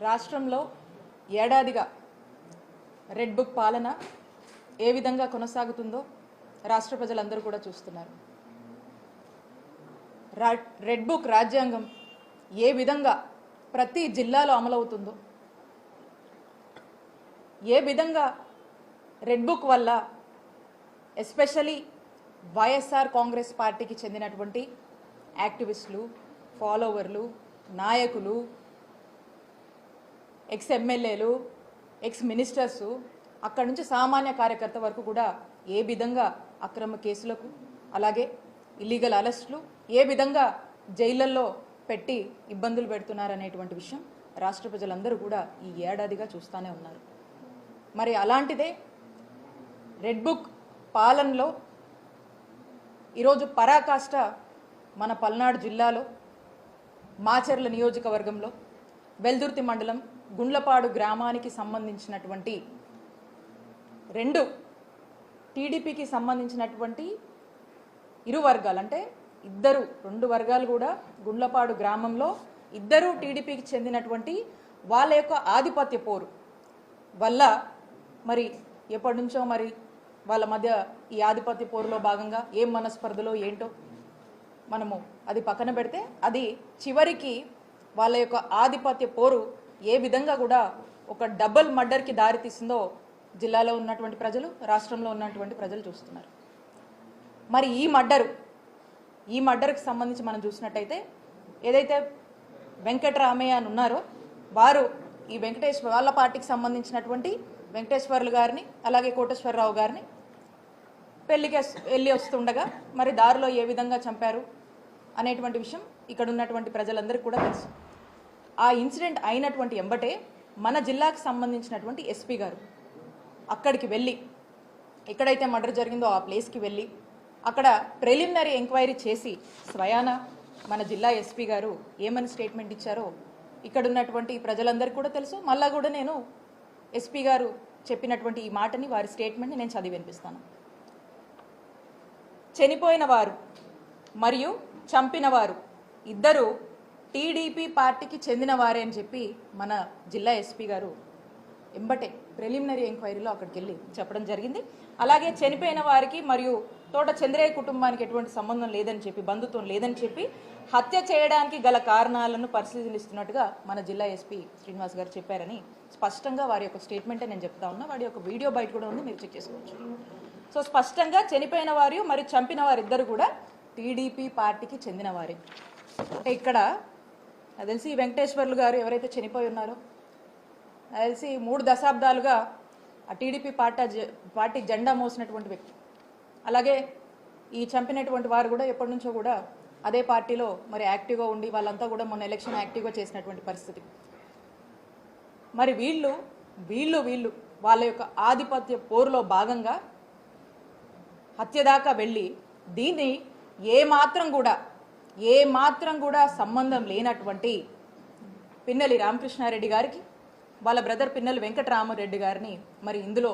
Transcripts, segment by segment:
రాష్ట్రంలో ఏడాదిగా red book పాలన ఏ విధంగా కొనసాగుతుందో రాష్ట్ర ప్రజలందరూ కూడా చూస్తున్నారు. రెడ్ బుక్ రాజ్యాంగం ఏ విధంగా ప్రతి జిల్లాలో అమలవుతుందో, ఏ విధంగా రెడ్ బుక్ వల్ల ఎస్పెషలీ వైఎస్ఆర్ కాంగ్రెస్ పార్టీకి చెందినటువంటి యాక్టివిస్టులు, ఫాలోవర్లు, నాయకులు, ఎక్స్ ఎమ్మెల్యేలు, ఎక్స్ మినిస్టర్సు, అక్కడి నుంచి సామాన్య కార్యకర్త వరకు కూడా ఏ విధంగా అక్రమ కేసులకు, అలాగే ఇల్లీగల్ అరెస్టులు, ఏ విధంగా జైళ్ళల్లో పెట్టి ఇబ్బందులు పెడుతున్నారనేటువంటి విషయం రాష్ట్ర ప్రజలందరూ కూడా ఈ ఏడాదిగా చూస్తూనే ఉన్నారు. మరి అలాంటిదే రెడ్ బుక్ పాలనలో ఈరోజు పరాకాష్ట మన పల్నాడు జిల్లాలో మాచర్ల నియోజకవర్గంలో వెల్దుర్తి మండలం గుండ్లపాడు గ్రామానికి సంబంధించినటువంటి రెండు టీడీపీకి సంబంధించినటువంటి ఇరు వర్గాలు, అంటే రెండు వర్గాలు కూడా గుండ్లపాడు గ్రామంలో ఇద్దరు టీడీపీకి చెందినటువంటి వాళ్ళ యొక్క ఆధిపత్య పోరు వల్ల మరి ఎప్పటి నుంచో మరి వాళ్ళ మధ్య ఈ ఆధిపత్య పోరులో భాగంగా ఏం మనస్పర్ధలో ఏంటో మనము అది పక్కన పెడితే, అది చివరికి వాళ్ళ యొక్క ఆధిపత్య పోరు ఏ విధంగా కూడా ఒక డబుల్ మర్డర్కి దారితీసిందో జిల్లాలో ఉన్నటువంటి ప్రజలు, రాష్ట్రంలో ఉన్నటువంటి ప్రజలు చూస్తున్నారు. మరి ఈ మర్డర్కి సంబంధించి మనం చూసినట్టయితే ఏదైతే వెంకటరామయ్య అని ఉన్నారో వారు ఈ వాళ్ళ పార్టీకి సంబంధించినటువంటి వెంకటేశ్వర్లు గారిని, అలాగే కోటేశ్వరరావు గారిని పెళ్లికి వెళ్ళి వస్తుండగా మరి దారిలో ఏ విధంగా చంపారు అనేటువంటి విషయం ఇక్కడ ఉన్నటువంటి ప్రజలందరికీ కూడా తెలుసు. ఆ ఇన్సిడెంట్ అయినటువంటి ఎంబటే మన జిల్లాకు సంబంధించినటువంటి ఎస్పీ గారు అక్కడికి వెళ్ళి, ఎక్కడైతే మర్డర్ జరిగిందో ఆ ప్లేస్కి వెళ్ళి అక్కడ ప్రిలిమినరీ ఎంక్వైరీ చేసి స్వయాన మన జిల్లా ఎస్పీ గారు ఏమని స్టేట్మెంట్ ఇచ్చారో ఇక్కడ ఉన్నటువంటి ప్రజలందరికీ కూడా తెలుసు. మళ్ళా కూడా నేను ఎస్పీ గారు చెప్పినటువంటి ఈ మాటని, వారి స్టేట్మెంట్ని నేను చదివి వినిపిస్తాను. చనిపోయిన వారు మరియు చంపిన వారు ఇద్దరు టీడీపీ పార్టీకి చెందిన వారే అని చెప్పి మన జిల్లా ఎస్పీ గారు ఎంబటే ప్రిలిమినరీ ఎంక్వైరీలో అక్కడికి వెళ్ళి చెప్పడం జరిగింది. అలాగే చనిపోయిన వారికి మరియు తోట చంద్రయ్య కుటుంబానికి ఎటువంటి సంబంధం లేదని చెప్పి, బంధుత్వం లేదని చెప్పి హత్య చేయడానికి గల కారణాలను పరిశీలిస్తున్నట్టుగా మన జిల్లా ఎస్పీ శ్రీనివాస్ గారు చెప్పారని స్పష్టంగా వారి యొక్క స్టేట్మెంటే నేను చెప్తా ఉన్నా. వాడి యొక్క వీడియో బయట కూడా ఉంది, మీరు చెక్ చేసుకోవచ్చు. సో స్పష్టంగా చనిపోయిన వారు మరియు చంపిన వారిద్దరు కూడా టీడీపీ పార్టీకి చెందిన వారే. అంటే ఇక్కడ నాకు తెలిసి వెంకటేశ్వర్లు గారు ఎవరైతే చనిపోయి ఉన్నారో, నాకు తెలిసి 3 దశాబ్దాలుగా ఆ టీడీపీ పార్టీ జెండా మోసినటువంటి వ్యక్తి. అలాగే ఈ చంపినటువంటి వారు కూడా ఎప్పటి నుంచో కూడా అదే పార్టీలో మరి యాక్టివ్గా ఉండి వాళ్ళంతా కూడా మొన్న ఎలక్షన్ యాక్టివ్గా చేసినటువంటి పరిస్థితి. మరి వీళ్ళు వాళ్ళ యొక్క ఆధిపత్య పోరులో భాగంగా హత్య దాకా వెళ్ళి దీన్ని ఏ మాత్రం కూడా సంబంధం లేనటువంటి పిన్నెల్లి రామకృష్ణారెడ్డి గారికి, వాళ్ళ బ్రదర్ పిన్నెల్లి వెంకటరామరెడ్డి గారిని మరి ఇందులో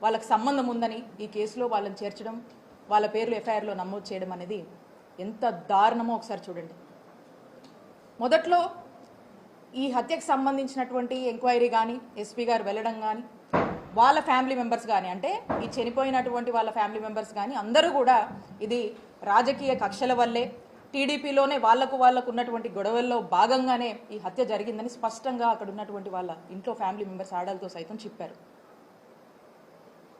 వాళ్ళకి సంబంధం ఉందని ఈ కేసులో వాళ్ళని చేర్చడం, వాళ్ళ పేర్లు ఎఫ్ఐఆర్లో నమోదు చేయడం అనేది ఎంత దారుణమో ఒకసారి చూడండి. మొదట్లో ఈ హత్యకు సంబంధించినటువంటి ఎంక్వైరీ కానీ, ఎస్పీ గారు వెళ్ళడం కానీ, వాళ్ళ ఫ్యామిలీ మెంబర్స్ కానీ, అంటే ఈ చనిపోయినటువంటి వాళ్ళ ఫ్యామిలీ మెంబర్స్ కానీ అందరూ కూడా ఇది రాజకీయ కక్షల వల్లే, టీడీపీలోనే వాళ్ళకు ఉన్నటువంటి గొడవల్లో భాగంగానే ఈ హత్య జరిగిందని స్పష్టంగా అక్కడ ఉన్నటువంటి వాళ్ళ ఇంట్లో ఫ్యామిలీ మెంబర్స్ ఆడాలతో సైతం చెప్పారు.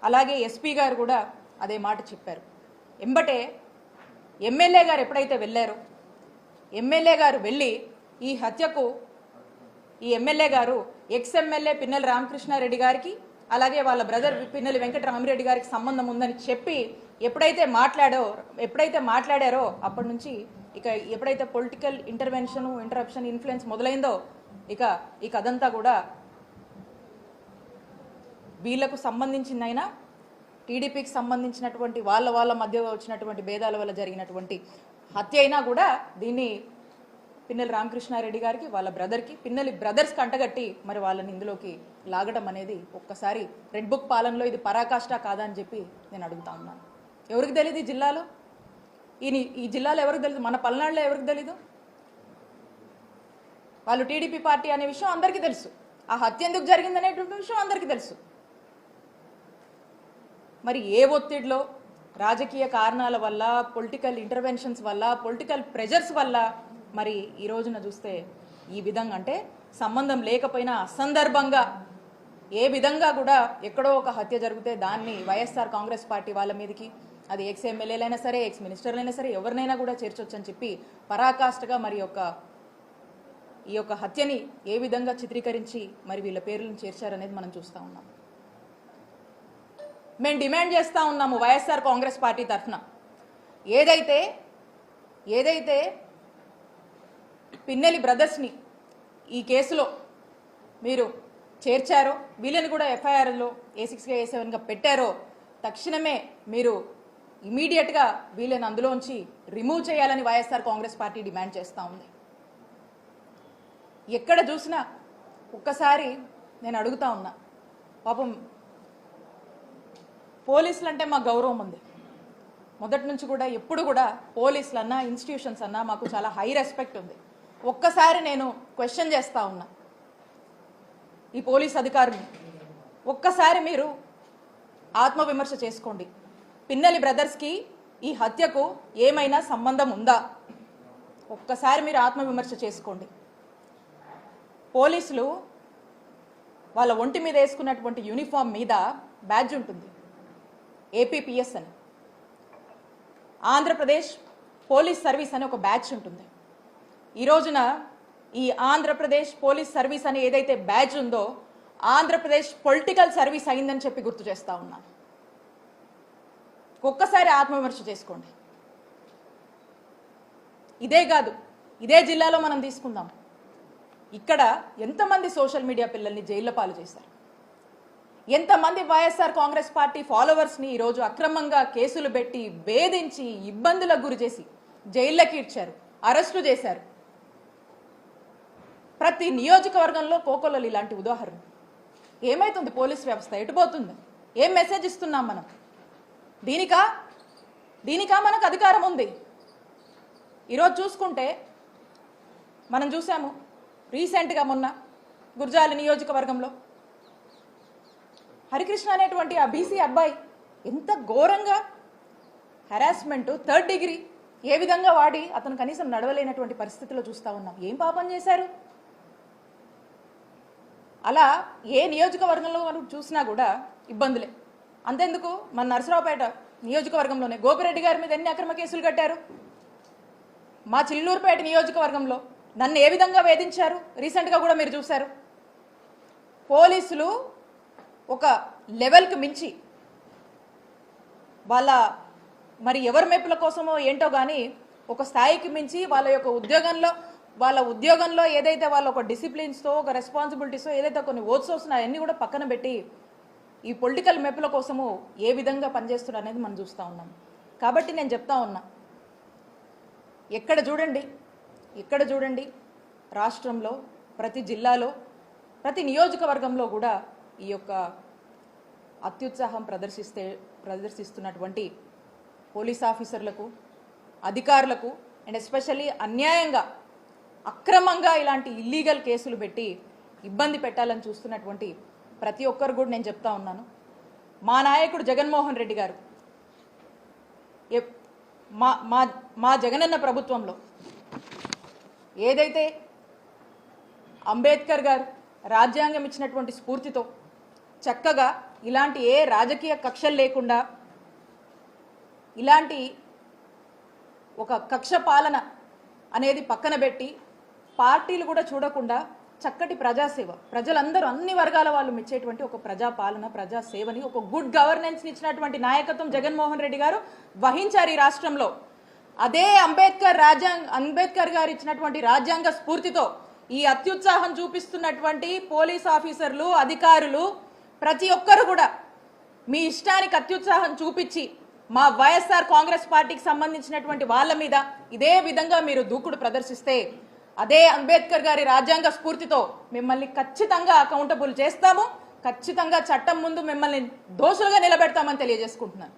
అలాగే ఎస్పీ గారు కూడా అదే మాట చెప్పారు. ఎంబటే ఎమ్మెల్యే గారు ఎప్పుడైతే వెళ్ళారో, ఎమ్మెల్యే గారు వెళ్ళి ఈ హత్యకు ఈ ఎమ్మెల్యే గారు ఎక్స్ ఎమ్మెల్యే పిన్నెల్లి రామకృష్ణారెడ్డి గారికి, అలాగే వాళ్ళ బ్రదర్ పిన్నెల్లి వెంకటరామరెడ్డి గారికి సంబంధం ఉందని చెప్పి ఎప్పుడైతే మాట్లాడారో అప్పటి నుంచి ఇక ఎప్పుడైతే పొలిటికల్ ఇంటరప్షన్ ఇన్ఫ్లుయెన్స్ మొదలైందో ఇక ఈ కథంతా కూడా వీళ్లకు సంబంధించిందైనా, టీడీపీకి సంబంధించినటువంటి వాళ్ళ మధ్య వచ్చినటువంటి భేదాల వల్ల జరిగినటువంటి హత్య అయినా కూడా దీన్ని పిన్నెల్లి రామకృష్ణారెడ్డి గారికి, వాళ్ళ బ్రదర్కి, పిన్నెల్లి బ్రదర్స్కి అంటగట్టి మరి వాళ్ళని ఇందులోకి లాగడం అనేది ఒక్కసారి రెడ్ బుక్ పాలనలో ఇది పరాకాష్ట కాదా అని చెప్పి నేను అడుగుతా ఉన్నాను. ఎవరికి తెలియదు ఈ జిల్లాలో? ఈ జిల్లాలో ఎవరికి తెలియదు? మన పల్నాడులో ఎవరికి తెలీదు? వాళ్ళు టీడీపీ పార్టీ అనే విషయం అందరికీ తెలుసు. ఆ హత్య ఎందుకు జరిగిందనేటువంటి విషయం అందరికీ తెలుసు. మరి ఏ ఒత్తిడిలో, రాజకీయ కారణాల వల్ల, పొలిటికల్ ఇంటర్వెన్షన్స్ వల్ల, పొలిటికల్ ప్రెజర్స్ వల్ల మరి ఈ రోజున చూస్తే ఈ విధంగా, అంటే సంబంధం లేకపోయినా అసందర్భంగా ఏ విధంగా కూడా ఎక్కడో ఒక హత్య జరిగితే దాన్ని వైఎస్ఆర్ కాంగ్రెస్ పార్టీ వాళ్ళ మీదకి, అది ఎక్స్ ఎమ్మెల్యేలైనా సరే, ఎక్స్ మినిస్టర్లైనా సరే, ఎవరినైనా కూడా చేర్చొచ్చని చెప్పి పరాకాష్ఠగా మరి ఈ యొక్క హత్యని ఏ విధంగా చిత్రీకరించి మరి వీళ్ళ పేర్లను చేర్చారనేది మనం చూస్తూ ఉన్నాం. మేము డిమాండ్ చేస్తూ ఉన్నాము వైఎస్ఆర్ కాంగ్రెస్ పార్టీ తరఫున, ఏదైతే పిన్నెలి బ్రదర్స్ని ఈ కేసులో మీరు చేర్చారో, వీళ్ళని కూడా ఎఫ్ఐఆర్లో A6గా A7గా పెట్టారో, తక్షణమే మీరు ఇమీడియట్గా వీళ్ళని అందులోంచి రిమూవ్ చేయాలని వైఎస్ఆర్ కాంగ్రెస్ పార్టీ డిమాండ్ చేస్తూ ఉంది. ఎక్కడ చూసినా ఒక్కసారి నేను అడుగుతా ఉన్నా, పాపం పోలీసులు అంటే మాకు గౌరవం ఉంది. మొదటి నుంచి కూడా ఎప్పుడు కూడా పోలీసులు అన్నా, ఇన్స్టిట్యూషన్స్ అన్నా మాకు చాలా హై రెస్పెక్ట్ ఉంది. ఒక్కసారి నేను క్వశ్చన్ చేస్తూ ఉన్నా ఈ పోలీస్ అధికారులు, ఒక్కసారి మీరు ఆత్మవిమర్శ చేసుకోండి. పిన్నెలి బ్రదర్స్కి ఈ హత్యకు ఏమైనా సంబంధం ఉందా? ఒక్కసారి మీరు ఆత్మవిమర్శ చేసుకోండి. పోలీసులు వాళ్ళ ఒంటి మీద వేసుకున్నటువంటి యూనిఫామ్ మీద బ్యాడ్జ్ ఉంటుంది, APPS అని. ఆంధ్రప్రదేశ్ పోలీస్ సర్వీస్ అని ఒక బ్యాడ్జ్ ఉంటుంది. ఈ రోజున ఈ ఆంధ్రప్రదేశ్ పోలీస్ సర్వీస్ అని ఏదైతే బ్యాడ్జ్ ఉందో, ఆంధ్రప్రదేశ్ పొలిటికల్ సర్వీస్ అయిందని చెప్పి గుర్తు చేస్తా ఉన్నాను. ఒక్కసారి ఆత్మవిమర్శ చేసుకోండి. ఇదే కాదు, ఇదే జిల్లాలో మనం తీసుకుందాం, ఇక్కడ ఎంతమంది సోషల్ మీడియా పిల్లల్ని జైళ్ల పాలు చేశారు, ఎంతమంది వైఎస్ఆర్ కాంగ్రెస్ పార్టీ ఫాలోవర్స్ని ఈరోజు అక్రమంగా కేసులు పెట్టి వేధించి ఇబ్బందులకు గురి చేసి జైళ్ళకి ఇచ్చారు, అరెస్టు చేశారు. ప్రతి నియోజకవర్గంలో కోకొల్లలు ఇలాంటి ఉదాహరణ. ఏమైతుంది పోలీస్ వ్యవస్థ? ఎటుపోతుంది? ఏం మెసేజ్ ఇస్తున్నాం మనం? దీనికా మనకు అధికారం ఉంది? ఈరోజు చూసుకుంటే మనం చూసాము రీసెంట్గా మొన్న గుర్జాల నియోజకవర్గంలో హరికృష్ణ అనేటువంటి ఆ బీసీ అబ్బాయి ఎంత ఘోరంగా హెరాస్మెంట్, 3rd డిగ్రీ ఏ విధంగా వాడి అతను కనీసం నడవలేనటువంటి పరిస్థితిలో చూస్తూ ఉన్నాం. ఏం పాపం చేశారు? అలా ఏ నియోజకవర్గంలో మనం చూసినా కూడా ఇబ్బందులే. అంతెందుకు, మన నరసరావుపేట నియోజకవర్గంలోనే గోపిరెడ్డి గారి మీద ఎన్ని అక్రమ కేసులు కట్టారు. మా చిల్లూరుపేట నియోజకవర్గంలో నన్ను ఏ విధంగా వేధించారు రీసెంట్గా కూడా మీరు చూశారు. పోలీసులు ఒక లెవెల్కి మించి వాళ్ళ మరి ఎవరి మెప్పుల కోసమో ఏంటో కానీ ఒక స్థాయికి మించి వాళ్ళ ఉద్యోగంలో ఏదైతే వాళ్ళ ఒక డిసిప్లిన్స్తో, ఒక రెస్పాన్సిబిలిటీస్తో ఏదైతే కొన్ని ఓట్స్ వస్తున్నాయో అవన్నీ కూడా పక్కన పెట్టి ఈ పొలిటికల్ మెప్పుల కోసము ఏ విధంగా పనిచేస్తున్నారు అనేది మనం చూస్తూ ఉన్నాం. కాబట్టి నేను చెప్తా ఉన్నా, ఎక్కడ చూడండి రాష్ట్రంలో ప్రతి జిల్లాలో ప్రతి నియోజకవర్గంలో కూడా ఈ యొక్క అత్యుత్సాహం ప్రదర్శిస్తున్నటువంటి పోలీస్ ఆఫీసర్లకు, అధికారులకు అండ్ ఎస్పెషల్లీ అన్యాయంగా అక్రమంగా ఇలాంటి ఇల్లీగల్ కేసులు పెట్టి ఇబ్బంది పెట్టాలని చూస్తున్నటువంటి ప్రతి ఒక్కరు కూడా నేను చెప్తా ఉన్నాను, మా నాయకుడు జగన్మోహన్ రెడ్డి గారు మా జగనన్న ప్రభుత్వంలో ఏదైతే అంబేద్కర్ గారు రాజ్యాంగం ఇచ్చినటువంటి స్ఫూర్తితో చక్కగా ఇలాంటి ఏ రాజకీయ కక్షలు లేకుండా, ఇలాంటి ఒక కక్ష పాలన అనేది పక్కన పెట్టి పార్టీలు కూడా చూడకుండా చక్కటి ప్రజాసేవ, ప్రజలందరూ అన్ని వర్గాల వాళ్ళు మెచ్చేటువంటి ఒక ప్రజాపాలన, ప్రజాసేవని, ఒక గుడ్ గవర్నెన్స్ని ఇచ్చినటువంటి నాయకత్వం జగన్మోహన్ రెడ్డి గారు వహించారు ఈ రాష్ట్రంలో. అదే అంబేద్కర్ గారు ఇచ్చినటువంటి రాజ్యాంగ స్ఫూర్తితో ఈ అత్యుత్సాహం చూపిస్తున్నటువంటి పోలీస్ ఆఫీసర్లు, అధికారులు ప్రతి ఒక్కరు కూడా మీ ఇష్టానికి అత్యుత్సాహం చూపించి మా వైఎస్ఆర్ కాంగ్రెస్ పార్టీకి సంబంధించినటువంటి వాళ్ళ మీద ఇదే విధంగా మీరు దూకుడు ప్రదర్శిస్తే అదే అంబేద్కర్ గారి రాజ్యాంగ స్ఫూర్తితో మిమ్మల్ని ఖచ్చితంగా అకౌంటబుల్ చేస్తాము, ఖచ్చితంగా చట్టం ముందు మిమ్మల్ని దోషులుగా నిలబెడతామని తెలియజేసుకుంటున్నాను.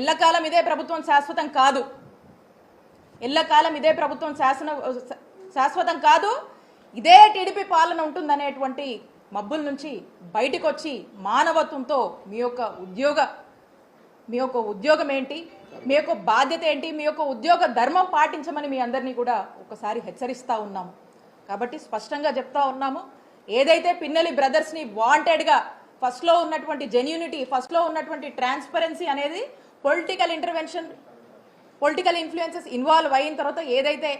ఎల్లకాలం ఇదే ప్రభుత్వం శాశ్వతం కాదు. ఎల్లకాలం ఇదే ప్రభుత్వం శాశ్వతం కాదు, ఇదే టీడీపీ పాలన ఉంటుందనేటువంటి మబ్బుల నుంచి బయటకు వచ్చి మానవత్వంతో మీ యొక్క ఉద్యోగం ఏంటి, మీ యొక్క బాధ్యత ఏంటి, మీ యొక్క ఉద్యోగ ధర్మం పాటించమని మీ అందరినీ కూడా ఒకసారి హెచ్చరిస్తూ ఉన్నాము. కాబట్టి స్పష్టంగా చెప్తా ఉన్నాము, ఏదైతే పిన్నెల్లి బ్రదర్స్ని వాంటెడ్గా ఫస్ట్లో ఉన్నటువంటి జెన్యూనిటీ, ఫస్ట్లో ఉన్నటువంటి ట్రాన్స్పరెన్సీ అనేది political intervention, political influences involve అయిన తర్వాత ఏదైతే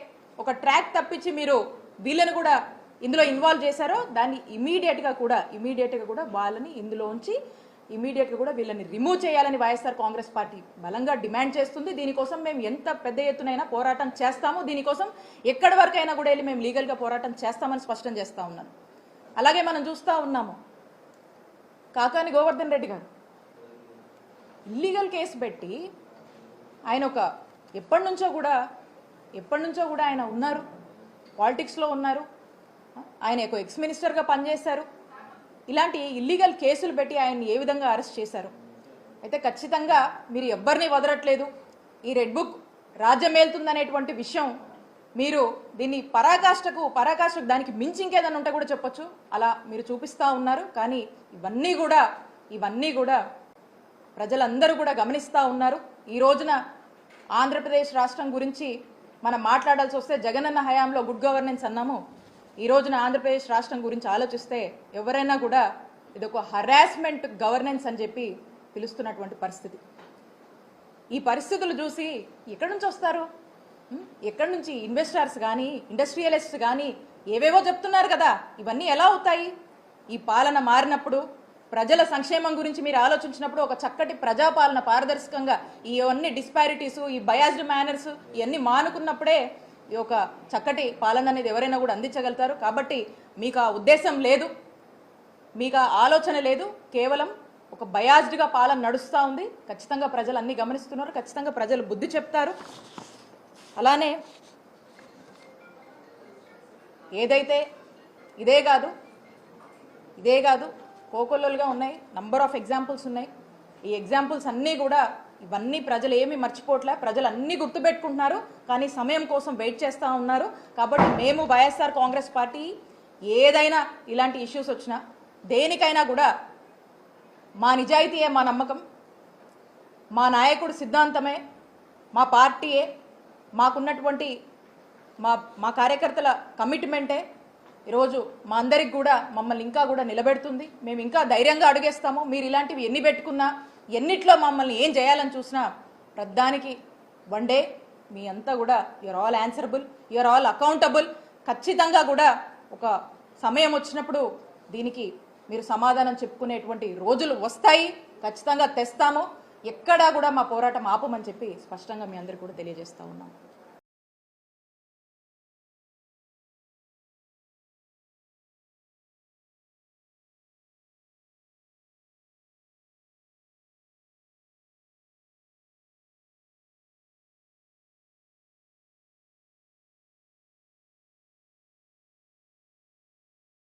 ఒక ట్రాక్ తప్పించి మీరు వీళ్ళని కూడా ఇందులో ఇన్వాల్వ్ చేశారో దాన్ని ఇమీడియట్గా కూడా వాళ్ళని ఇందులో ఉంచి ఇమీడియట్గా కూడా వీళ్ళని రిమూవ్ చేయాలని వైఎస్ఆర్ కాంగ్రెస్ పార్టీ బలంగా డిమాండ్ చేస్తుంది. దీనికోసం మేము ఎంత పెద్ద ఎత్తునైనా పోరాటం చేస్తాము, దీనికోసం ఎక్కడి వరకైనా కూడా వెళ్ళి మేము లీగల్గా పోరాటం చేస్తామని స్పష్టం చేస్తూ ఉన్నాను. అలాగే మనం చూస్తూ ఉన్నాము, కాకాని గోవర్ధన్ రెడ్డి గారు ఇల్లీగల్ కేసు పెట్టి ఆయన ఎప్పటి నుంచో కూడా ఆయన ఉన్నారు, పాలిటిక్స్లో ఉన్నారు, ఆయన ఒక ఎక్స్ మినిస్టర్గా పనిచేశారు. ఇలాంటి ఇల్లీగల్ కేసులు పెట్టి ఆయన్ని ఏ విధంగా అరెస్ట్ చేశారు? అయితే ఖచ్చితంగా మీరు ఎవ్వరిని వదలట్లేదు. ఈ రెడ్ బుక్ రాజ్యమేలుతుందనేటువంటి విషయం మీరు దీన్ని పరాకాష్ఠకు దానికి మించి ఇంకేదన్నా ఉంటే కూడా చెప్పొచ్చు, అలా మీరు చూపిస్తూ ఉన్నారు. కానీ ఇవన్నీ కూడా ప్రజలందరూ కూడా గమనిస్తూ ఉన్నారు. ఈ రోజున ఆంధ్రప్రదేశ్ రాష్ట్రం గురించి మనం మాట్లాడాల్సి వస్తే జగనన్న హయాంలో గుడ్ గవర్నెన్స్ అన్నాము. ఈ రోజున ఆంధ్రప్రదేశ్ రాష్ట్రం గురించి ఆలోచిస్తే ఎవరైనా కూడా ఇదొక హరాస్మెంట్ గవర్నెన్స్ అని చెప్పి పిలుస్తున్నటువంటి పరిస్థితి. ఈ పరిస్థితులు చూసి ఎక్కడి నుంచి వస్తారు? ఎక్కడి నుంచి ఇన్వెస్టర్స్ కానీ ఇండస్ట్రియలిస్ట్స్ కానీ ఏవేవో చెప్తున్నారు కదా, ఇవన్నీ ఎలా అవుతాయి? ఈ పాలన మారినప్పుడు, ప్రజల సంక్షేమం గురించి మీరు ఆలోచించినప్పుడు, ఒక చక్కటి ప్రజాపాలన పారదర్శకంగా ఇవన్నీ డిస్పారిటీస్, ఈ బయాస్డ్ మేనర్స్ ఇవన్నీ మానుకున్నప్పుడే ఈ ఒక చక్కటి పాలన అనేది ఎవరైనా కూడా అందించగలుగుతారు. కాబట్టి మీకు ఆ ఉద్దేశం లేదు, మీకు ఆ ఆలోచన లేదు, కేవలం ఒక బయాస్డ్గా పాలన నడుస్తూ ఉంది. ఖచ్చితంగా ప్రజలు అన్నీ గమనిస్తున్నారు, ఖచ్చితంగా ప్రజలు బుద్ధి చెప్తారు. అలానే ఏదైతే ఇదే కాదు కోకొల్లలుగా ఉన్నాయి, నంబర్ ఆఫ్ ఎగ్జాంపుల్స్ ఉన్నాయి. ఈ ఎగ్జాంపుల్స్ అన్నీ కూడా ఇవన్నీ ప్రజలు ఏమీ మర్చిపోవట్లే, ప్రజలు అన్నీ గుర్తుపెట్టుకుంటున్నారు, కానీ సమయం కోసం వెయిట్ చేస్తూ ఉన్నారు. కాబట్టి మేము వైఎస్ఆర్ కాంగ్రెస్ పార్టీ ఏదైనా ఇలాంటి ఇష్యూస్ వచ్చినా దేనికైనా కూడా మా నిజాయితీయే మా నమ్మకం, మా నాయకుడి సిద్ధాంతమే, మా పార్టీయే, మాకున్నటువంటి మా కార్యకర్తల కమిట్మెంటే ఈరోజు మా అందరికి కూడా మమ్మల్ని ఇంకా కూడా నిలబెడుతుంది. మేము ఇంకా ధైర్యంగా అడుగేస్తాము. మీరు ఇలాంటివి ఎన్ని పెట్టుకున్నా, ఎన్నిట్లో మమ్మల్ని ఏం చేయాలని చూసినా ప్రధానికి వన్ డే మీ అంతా కూడా you're all answerable, you're all accountable. ఖచ్చితంగా కూడా ఒక సమయం వచ్చినప్పుడు దీనికి మీరు సమాధానం చెప్పుకునేటువంటి రోజులు వస్తాయి. ఖచ్చితంగా తెస్తాము. ఎక్కడా కూడా మా పోరాటం ఆపమని చెప్పి స్పష్టంగా మీ అందరికీ కూడా తెలియజేస్తూ ఉన్నాం.